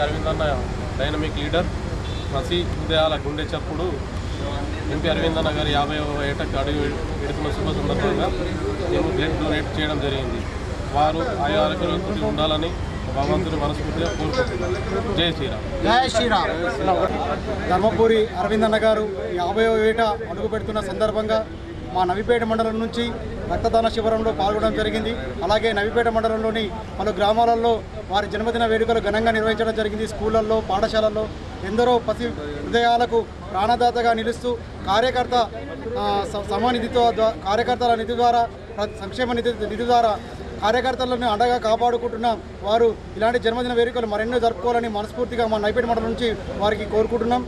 అరవింద్ అన్న dynamic leader. ప్రతి ఉదయాల గుండె చప్పుడు ఎంపీ అరవింద్ అన్న గారి 50వ ఏటకు అడుగు పెడుతున్న శుభ సందర్భంగా మేము బ్లడ్ డొనేట్ చేయడం జరిగింది. వారు ఆయా ఆరోగ్యాలతో ఉండాలని భగవంతుని మనస్ఫూర్తిగా కోరుకుంటున్నాను. జై శ్రీరామ్. జై శ్రీరామ్. ధర్మపురి అరవింద్ అన్న గారు 50వ ఏట అడుగు పెడుతున్న సందర్భంగా మా నవిపేట మండలం నుంచి రక్తదాన శిబిరంలో పాల్గొనడం జరిగింది. అలాగే నవిపేట మండలంలోని పలు గ్రామాలలో వారి జన్మదిన వేడుకలు ఘనంగా నిర్వహించడం జరిగింది. స్కూళ్ళల్లో, పాఠశాలల్లో ఎందరో పసి హృదయాలకు ప్రాణదాతగా నిలుస్తూ కార్యకర్తల నిధి ద్వారా, సంక్షేమ నిధి ద్వారా కార్యకర్తలను అండగా కాపాడుకుంటున్న వారు ఇలాంటి జన్మదిన వేడుకలు మరెన్నో జరుపుకోవాలని మనస్ఫూర్తిగా మా నవిపేట మండలం నుంచి వారికి కోరుకుంటున్నాం.